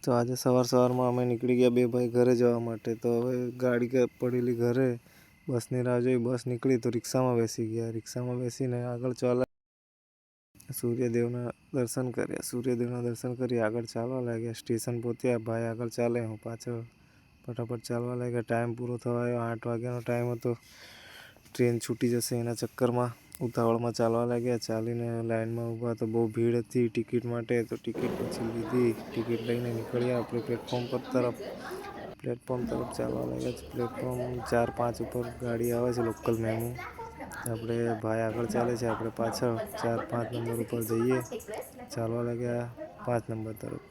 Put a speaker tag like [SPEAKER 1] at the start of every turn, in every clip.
[SPEAKER 1] તો આજે સવારમાં અમે નીકળી ગયા બે ભાઈ ઘરે જવા માટે. તો હવે ગાડી પડેલી ઘરે, બસની રાહ જોઈ. બસ નીકળી તો રિક્ષામાં બેસી ગયા. રિક્ષામાં બેસીને આગળ ચાલ્યા, સૂર્યદેવના દર્શન કરી આગળ ચાલવા લાગ્યા. સ્ટેશન પહોંચ્યા, ભાઈ આગળ ચાલે, હું પાછળ. ફટાફટ ચાલવા લાગ્યા. ટાઈમ પૂરો થવા આવ્યો, 8 વાગ્યાનો ટાઈમ હતો. ટ્રેન છૂટી જશે એના ચક્કરમાં ઉતાવળમાં ચાલવા લાગ્યા. ચાલીને લાઇનમાં ઊભા તો બહુ ભીડ હતી ટિકિટ માટે. તો ટિકિટ પછી લીધી, ટિકિટ લઈને નીકળ્યા આપણે પ્લેટફોર્મ તરફ ચાલવા લાગ્યા. પ્લેટફોર્મ 4-5 ઉપર ગાડી આવે છે, લોકલ મેમુ. આપણે ભાઈ આગળ ચાલે છે, આપણે પાછળ 4-5 નંબર ઉપર જઈએ. ચાલવા લાગ્યા 5 નંબર તરફ.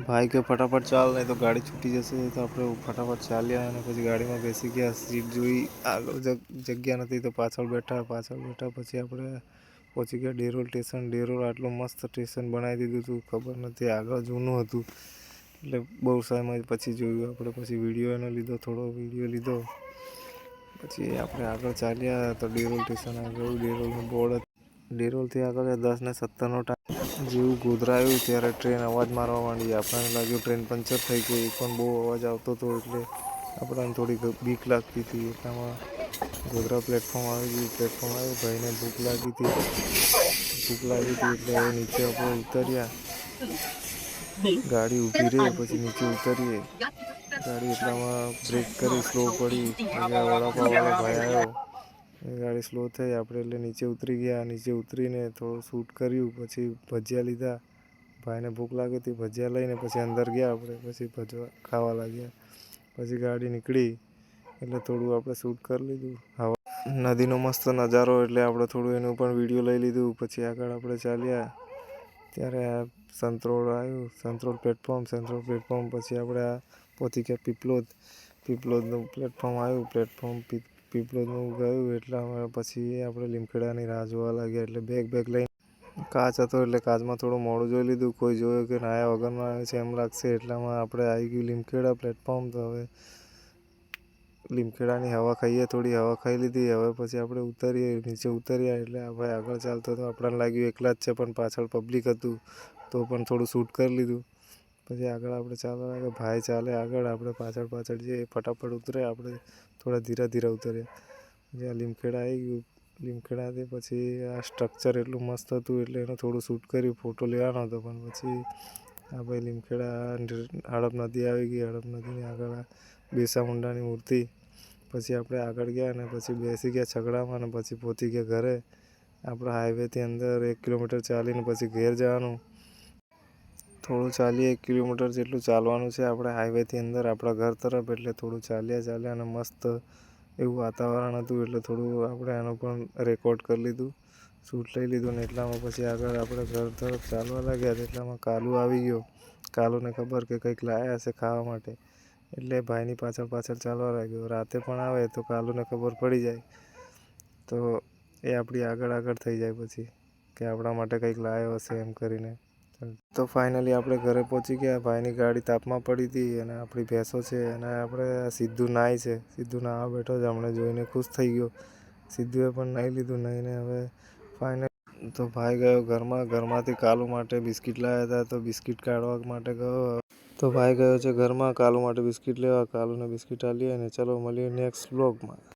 [SPEAKER 1] ભાઈ કે ફટાફટ ચાલ, નહીં તો ગાડી છૂટી જશે. તો આપણે ફટાફટ ચાલ્યા અને પછી ગાડીમાં બેસી ગયા. સીટ જોઈ, આગળ જગ્યા નથી તો પાછળ બેઠા. પછી આપણે પહોંચી ગયા ડેરોલ સ્ટેશન. ડેરોલ આટલું મસ્ત સ્ટેશન બનાવી દીધું હતું, ખબર નથી, આગળ જૂનું હતું એટલે બહુ સમય પછી જોયું આપણે. પછી વિડીયો એનો લીધો, થોડો વિડીયો લીધો. પછી આપણે આગળ ચાલ્યા તો ડેરોલ સ્ટેશન આગળ ડેરોલનું બોર્ડ હતું. ડેરોલથી આગળ 10:17નો ટાઈમ. જેવું ગોધરા આવ્યું ત્યારે ટ્રેન અવાજ મારવા માંડી. આપણને લાગ્યું ટ્રેન પંચર થઈ ગઈ, પણ બહુ અવાજ આવતો હતો એટલે આપણને થોડી બીક લાગતી હતી. એટલામાં ગોધરા પ્લેટફોર્મ આવી ગયું. પ્લેટફોર્મ આવ્યું, ભાઈને ભૂખ લાગી હતી એટલે નીચે આપણે ઉતર્યા. ગાડી ઊભી રહી, પછી નીચે ઉતરીએ. ગાડી એટલામાં બ્રેક કરી, સ્લો પડી. વડાપાવવાળો ભાઈ આવ્યો, ગાડી સ્લો થઈ આપણે એટલે નીચે ઉતરી ગયા. નીચે ઉતરીને થોડું શૂટ કર્યું, પછી ભજીયા લીધા. ભાઈને ભૂખ લાગી હતી, ભજીયા લઈને પછી અંદર ગયા આપણે. પછી ભજીયા ખાવા લાગ્યા. પછી ગાડી નીકળી એટલે થોડું આપણે શૂટ કરી લીધું. નદીનો મસ્ત નજારો એટલે આપણે થોડું એનું પણ વિડીયો લઈ લીધું. પછી આગળ આપણે ચાલ્યા ત્યારે સંતરોડ આવ્યું, સંતરોડ પ્લેટફોર્મ પછી આપણે પહોંચી ગયા પીપલોદનું પ્લેટફોર્મ આવ્યું. પીપલોદનું ગયું એટલા પછી આપણે લીમખેડાની રાહ જોવા લાગ્યા. એટલે બેગ લઈને, કાચ હતો એટલે કાચમાં થોડું મોડું જોઈ લીધું. કોઈ જોયું કે નાયા વગરનો આવ્યો છે એમ લાગશે. એટલામાં આપણે આવી ગયું લીમખેડા પ્લેટફોર્મ. તો હવે લીમખેડાની હવા ખાઈએ, થોડી હવા ખાઈ લીધી. હવે પછી આપણે નીચે ઉતર્યા એટલે આપણે આગળ ચાલતો તો આપણને લાગ્યું એકલા જ છે, પણ પાછળ પબ્લિક હતું તો પણ થોડું શૂટ કરી લીધું. પછી આગળ આપણે ચાલવા લાગ્યા. ભાઈ ચાલે આગળ, આપણે પાછળ જઈએ. ફટાફટ ઉતરે, આપણે થોડા ધીરે ઉતર્યા. પછી આ લીમખેડા આવી ગયું. લીમખેડાથી પછી આ સ્ટ્રક્ચર એટલું મસ્ત હતું એટલે એનું થોડું શૂટ કર્યું. ફોટો લેવાનો હતો, પણ પછી આ ભાઈ લીમખેડા હડપ નદી આવી ગઈ. હડપ નદીની આગળ બિરસા મુંડાની મૂર્તિ. પછી આપણે આગળ ગયા અને પછી બેસી ગયા છકડામાં અને પછી પહોંચી ગયા ઘરે. આપણે હાઈવેથી અંદર 1 કિલોમીટર ચાલીને પછી ઘેર જવાનું. થોડું ચાલીએ, 1 કિલોમીટર જેટલું ચાલવાનું છે આપણે હાઈવેથી અંદર આપણા ઘર તરફ. એટલે થોડું ચાલ્યા અને મસ્ત એવું વાતાવરણ હતું એટલે થોડું આપણે એનું પણ રેકોર્ડ કરી લીધું, શૂટ લઈ લીધું. ને એટલામાં પછી આગળ આપણે ઘર તરફ ચાલવા લાગ્યા. એટલામાં કાલુ આવી ગયો. કાલુને ખબર કે કંઈક લાવ્યા હશે ખાવા માટે એટલે ભાઈની પાછળ ચાલવા લાગ્યો. રાતે પણ આવે તો કાલુને ખબર પડી જાય તો એ આપણી આગળ થઈ જાય પછી કે આપણા માટે કંઈક લાવ્યો હશે એમ કરીને. તો ફાઇનલી આપણે ઘરે પહોંચી ગયા. ભાઈની ગાડી તાપમાં પડી હતી અને આપણી ભેંસો છે અને આપણે સિદ્ધુ નાહવા બેઠો છે. અમને જોઈને ખુશ થઈ ગયો. સિદ્ધુએ પણ નાહી લીધું. નાહીને હવે ફાઇનલ તો ભાઈ ગયો ઘરમાંથી કાલુ માટે બિસ્કિટ લાવ્યા હતા તો બિસ્કિટ કાઢવા માટે ગયો. તો ભાઈ ગયો છે ઘરમાં કાલુ માટે બિસ્કિટ લેવા. કાલુને બિસ્કિટ આપીએ અને ચલો મળીએ નેક્સ્ટ વ્લોગમાં.